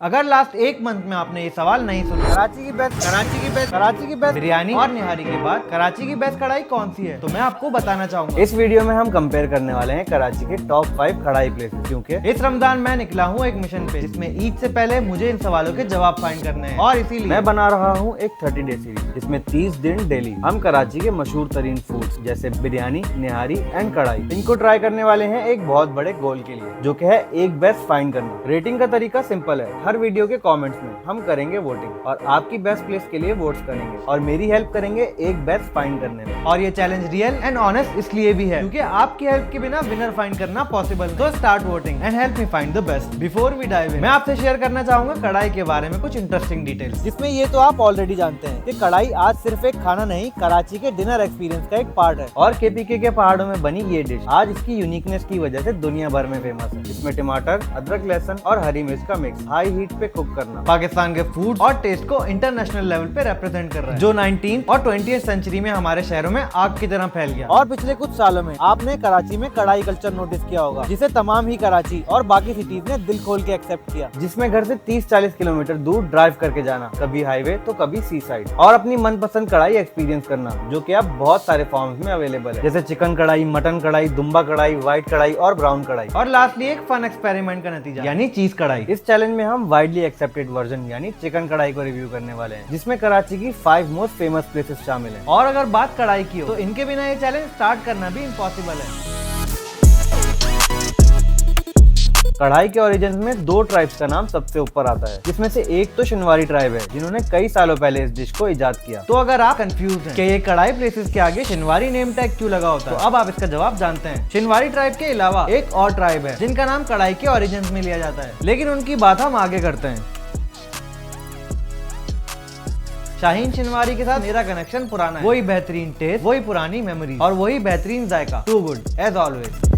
अगर लास्ट एक मंथ में आपने ये सवाल नहीं सुना, कराची की बेस्ट बिरयानी और निहारी के बाद कराची की बेस्ट कढ़ाई कौन सी है, तो मैं आपको बताना चाहूंगा। इस वीडियो में हम कंपेयर करने वाले हैं कराची के टॉप 5 कढ़ाई प्लेसेस, क्योंकि इस रमजान मैं निकला हूँ एक मिशन पे, जिसमें ईद से पहले मुझे इन सवालों के जवाब फाइंड करने हैं। और इसीलिए मैं बना रहा हूँ एक 30 डे सीरीज, जिसमें 30 दिन डेली हम कराची के मशहूर तरीन फूड्स जैसे बिरयानी, निहारी एंड कढ़ाई, इनको ट्राई करने वाले हैं एक बहुत बड़े गोल के लिए, जो कि है एक बेस्ट फाइंड करना। रेटिंग का तरीका सिंपल है, हर वीडियो के कमेंट्स में हम करेंगे वोटिंग और आपकी बेस्ट प्लेस के लिए वोट्स करेंगे और मेरी हेल्प करेंगे एक बेस्ट फाइंड करने में। और ये चैलेंज रियल एंड ऑनेस्ट इसलिए भी है क्योंकि आपकी हेल्प के बिना विनर फाइंड करना पॉसिबल। तो start voting and help me find the best. Before we dive in, मैं आपसे शेयर करना चाहूंगा कढ़ाई के बारे में कुछ इंटरेस्टिंग डिटेल्स, जिसमें ये तो आप ऑलरेडी जानते हैं कि कढ़ाई आज सिर्फ एक खाना नहीं, कराची के डिनर एक्सपीरियंस का एक पार्ट है। और केपीके के पहाड़ों में बनी ये डिश आज इसकी यूनिकनेस की वजह से दुनिया भर में फेमस है। इसमें टमाटर, अदरक, लहसुन और हरी मिर्च का मिक्स हाई हीट पे कुक करना पाकिस्तान के फूड और टेस्ट को इंटरनेशनल लेवल पे रिप्रेजेंट कर रहा है, जो 19th और 20th सेंचुरी में हमारे शहरों में आग की तरह फैल गया। और पिछले कुछ सालों में आपने कराची में कढ़ाई कल्चर नोटिस किया होगा, जिसे तमाम ही कराची और बाकी सिटीज ने दिल खोल के एक्सेप्ट किया, जिसमें घर से 30-40 किलोमीटर दूर ड्राइव करके जाना, कभी हाईवे तो कभी सी साइड, और अपनी मनपसंद कढ़ाई एक्सपीरियंस करना, जो कि अब बहुत सारे फॉर्म्स में अवेलेबल है, जैसे चिकन कढ़ाई, मटन कढ़ाई, दुम्बा कढ़ाई, व्हाइट कढ़ाई और ब्राउन कढ़ाई। और लास्टली एक फन एक्सपेरिमेंट का नतीजा यानी चीज कढ़ाई। इस चैलेंज में हम वाइडली एक्सेप्टेड वर्जन यानी चिकन कढ़ाई को रिव्यू करने वाले हैं, जिसमें कराची की 5 मोस्ट फेमस प्लेसेस शामिल हैं। और अगर बात कढ़ाई की हो तो इनके बिना ये चैलेंज स्टार्ट करना भी इम्पॉसिबल है। कढ़ाई के ओरिजिन में 2 ट्राइब्स का नाम सबसे ऊपर आता है, जिसमें से एक तो शिनवारी ट्राइब है, जिन्होंने कई सालों पहले इस डिश को इजाद किया। तो अगर आप कंफ्यूज हैं कि ये कढ़ाई प्लेसेस के आगे शिनवारी नेम टैग क्यों लगा होता है, तो अब आप इसका जवाब जानते हैं। शिनवारी ट्राइब के अलावा एक और ट्राइब है जिनका नाम कढ़ाई के ओरिजिन में लिया जाता है, लेकिन उनकी बात हम आगे करते हैं। शाहीन शिनवारी के साथ मेरा कनेक्शन पुराना है, वही बेहतरीन टेस्ट, वही पुरानी मेमोरी और वही बेहतरीन जायका। Too good as always.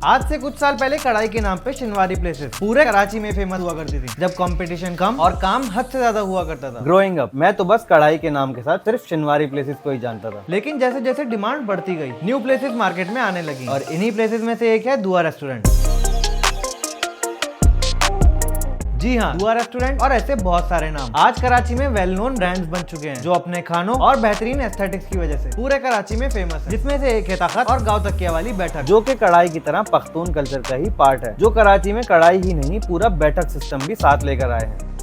आज से कुछ साल पहले कढ़ाई के नाम पे शिनवारी प्लेसेस पूरे कराची में फेमस हुआ करती थी, जब कंपटीशन कम और काम हद से ज्यादा हुआ करता था। ग्रोइंग अप मैं तो बस कढ़ाई के नाम के साथ सिर्फ शिनवारी प्लेसेस को ही जानता था, लेकिन जैसे जैसे डिमांड बढ़ती गई, न्यू प्लेसेस मार्केट में आने लगी और इन्हीं प्लेसेस में से एक है दुआ रेस्टोरेंट। जी हाँ, दुआ रेस्टोरेंट और ऐसे बहुत सारे नाम आज कराची में वेल नोन ब्रांड्स बन चुके हैं, जो अपने खानों और बेहतरीन एस्थेटिक्स की वजह से पूरे कराची में फेमस है, जिसमें से एक है तखत और गांव तकिया वाली बैठक, जो कि कढ़ाई की तरह पख्तून कल्चर का ही पार्ट है, जो कराची में कढ़ाई ही नहीं पूरा बैठक सिस्टम भी साथ लेकर आए हैं।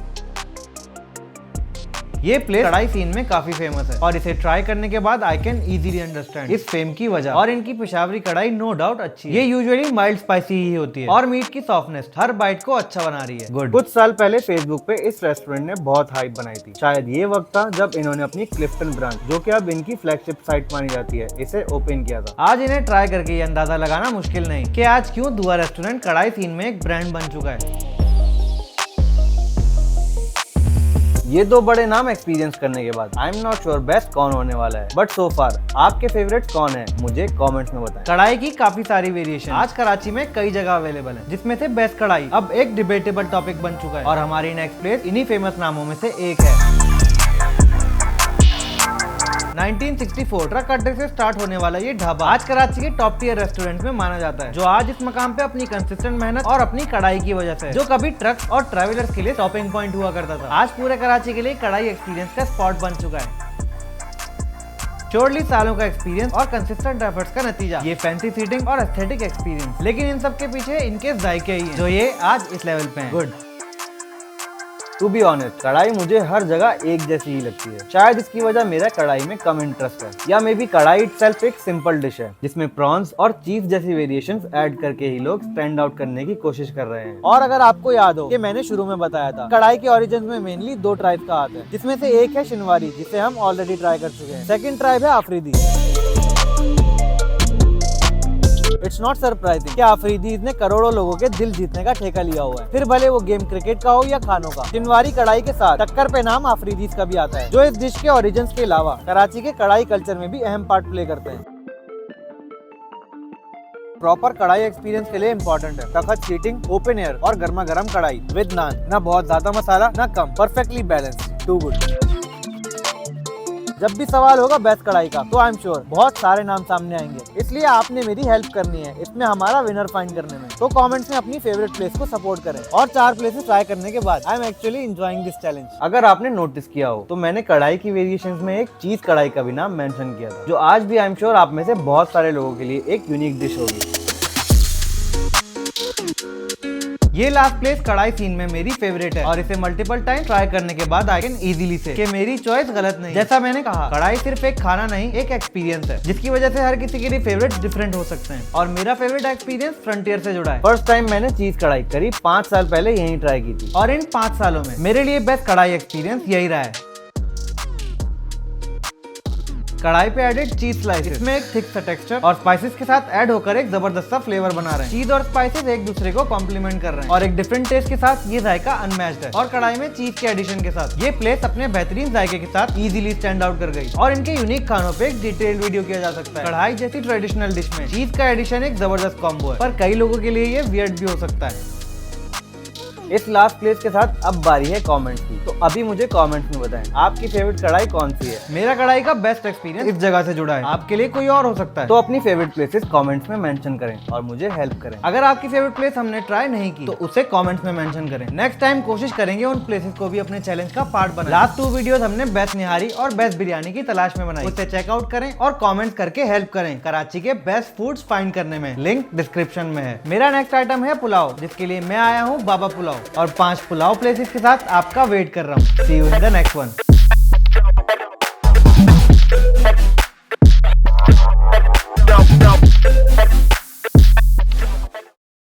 ये प्लेस कढ़ाई सीन में काफी फेमस है और इसे ट्राई करने के बाद आई कैन इजीली अंडरस्टैंड इस फेम की वजह। और इनकी पेशावरी कढ़ाई नो डाउट अच्छी है। ये यूजुअली माइल्ड स्पाइसी ही होती है और मीट की सॉफ्टनेस हर बाइट को अच्छा बना रही है। गुड। कुछ साल पहले फेसबुक पे इस रेस्टोरेंट ने बहुत हाइप बनाई थी। शायद ये वक्त था जब इन्होंने अपनी क्लिफ्टन ब्रांच, जो कि अब इनकी फ्लैगशिप साइट मानी जाती है, इसे ओपन किया था। आज इन्हें ट्राई करके ये अंदाजा लगाना मुश्किल नहीं कि आज क्यों दुआ रेस्टोरेंट कढ़ाई सीन में एक ब्रांड बन चुका है। ये 2 बड़े नाम एक्सपीरियंस करने के बाद I am not sure best कौन होने वाला है, बट सो फार आपके फेवरेट्स कौन है मुझे कमेंट्स में बताएं। कढ़ाई की काफी सारी वेरिएशन आज कराची में कई जगह अवेलेबल है, जिसमें से बेस्ट कढ़ाई अब एक डिबेटेबल टॉपिक बन चुका है और हमारी नेक्स्ट प्लेस इन्हीं फेमस नामों में से एक है। 1964 ट्रक अड्डे से स्टार्ट होने वाला ये ढाबा आज कराची के टॉप टियर रेस्टोरेंट में माना जाता है, जो आज इस मकाम पे अपनी कंसिस्टेंट मेहनत और अपनी कढ़ाई की वजह से, जो कभी ट्रक और ट्रैवलर्स के लिए स्टॉपिंग पॉइंट हुआ करता था, आज पूरे कराची के लिए कढ़ाई एक्सपीरियंस का स्पॉट बन चुका है। श्योरली सालों का एक्सपीरियंस और कंसिस्टेंट एफर्ट्स का नतीजा ये फैंसी सीटिंग और एस्थेटिक एक्सपीरियंस, लेकिन इन सब के पीछे इनके जायके ही हैं, जो ये आज इस लेवल पे हैं। गुड। टू बी ऑनेस्ट, कढ़ाई मुझे हर जगह एक जैसी ही लगती है। शायद इसकी वजह मेरा कढ़ाई में कम इंटरेस्ट है, या मे बी कढ़ाई इटसेल्फ एक सिंपल डिश है, जिसमें प्रॉन्स और चीज जैसी वेरिएशंस ऐड करके ही लोग स्टैंड आउट करने की कोशिश कर रहे हैं। और अगर आपको याद हो कि मैंने शुरू में बताया था, कढ़ाई के ओरिजिन में मेनली 2 ट्राइब का हाथ है, जिसमें से एक है शिनवारी, जिसे हम ऑलरेडी ट्राई कर चुके हैं। सेकंड ट्राइब है अफरीदी। इट्स नॉट सरप्राइजिंग कि अफरीदीज ने करोड़ों लोगों के दिल जीतने का ठेका लिया हुआ है, फिर भले वो गेम क्रिकेट का हो या खानों का। शिनवारी कढ़ाई के साथ टक्कर पे नाम अफरीदीज का भी आता है, जो इस डिश के ओरिजिन्स के अलावा कराची के कढ़ाई कल्चर में भी अहम पार्ट प्ले करते हैं। प्रॉपर कढ़ाई एक्सपीरियंस के लिए इम्पोर्टेंट है तखत सीटिंग, ओपन एयर और गर्मा गर्म कढ़ाई विद नान, ना बहुत ज्यादा मसाला ना कम, परफेक्टली बैलेंस। Too good. जब भी सवाल होगा बेस्ट कढ़ाई का तो आई एम श्योर बहुत सारे नाम सामने आएंगे, इसलिए आपने मेरी हेल्प करनी है इसमें हमारा विनर फाइंड करने में। तो कमेंट्स में अपनी फेवरेट प्लेस को सपोर्ट करें और 4 प्लेसेस ट्राई करने के बाद I am actually enjoying this challenge. अगर आपने नोटिस किया हो तो मैंने कढ़ाई की वेरिएशंस में एक चीज कढ़ाई का भी नाम मेंशन किया था, जो आज भी आई एम श्योर आप में से बहुत सारे लोगों के लिए एक यूनिक डिश होगी। ये लास्ट प्लेस कढ़ाई सीन में मेरी फेवरेट है और इसे मल्टीपल टाइम ट्राई करने के बाद आई कैन इजीली से कि मेरी चॉइस गलत नहीं। जैसा मैंने कहा, कढ़ाई सिर्फ एक खाना नहीं, एक एक्सपीरियंस है जिसकी वजह से हर किसी के लिए फेवरेट डिफरेंट हो सकते हैं और मेरा फेवरेट एक्सपीरियंस फ्रंटियर से जुड़ा है। फर्स्ट टाइम मैंने चीज कढ़ाई करीब 5 साल पहले यहीं ट्राई की थी और इन 5 सालों में मेरे लिए बेस्ट कढ़ाई एक्सपीरियंस यही रहा है। कढ़ाई पे एडेड चीज स्लाइसेस, इसमें एक थिक सा टेक्सचर और स्पाइसेस के साथ ऐड होकर एक जबरदस्त सा फ्लेवर बना रहे हैं। चीज और स्पाइसेस एक दूसरे को कॉम्प्लीमेंट कर रहे हैं और एक डिफरेंट टेस्ट के साथ ये जायका अनमैच्ड है। और कढ़ाई में चीज के एडिशन के साथ ये प्लेस अपने बेहतरीन जायके के साथ इजीली स्टैंड आउट कर गई और इनके यूनिक खानों पे एक डिटेल्ड वीडियो किया जा सकता है। कढ़ाई जैसी ट्रेडिशनल डिश में चीज का एडिशन एक जबरदस्त कॉम्बो है, पर कई लोगों के लिए ये वियर्ड भी हो सकता है। इस लास्ट प्लेस के साथ अब बारी है कमेंट्स की, तो अभी मुझे कमेंट्स में बताएं आपकी फेवरेट कढ़ाई कौन सी है। मेरा कढ़ाई का बेस्ट एक्सपीरियंस इस जगह से जुड़ा है, आपके लिए कोई और हो सकता है। तो अपनी फेवरेट प्लेसेस कमेंट्स में मेंशन करें और मुझे हेल्प करें। अगर आपकी फेवरेट प्लेस हमने ट्राई नहीं की तो उसे कमेंट्स में मेंशन करें। नेक्स्ट टाइम कोशिश करेंगे उन प्लेसेस को भी अपने चैलेंज का पार्ट बनाएं। लास्ट 2 वीडियोस हमने बेस्ट निहारी और बेस्ट बिरयानी की तलाश में बनाई, उसे चेकआउट करें और कमेंट करके हेल्प करें कराची के बेस्ट फूड्स फाइंड करने में। लिंक डिस्क्रिप्शन में है। मेरा नेक्स्ट आइटम है पुलाव, जिसके लिए मैं आया हूँ बाबा पुलाव और 5 पुलाव प्लेसेस के साथ आपका वेट कर रहा हूँ। See you in the next one.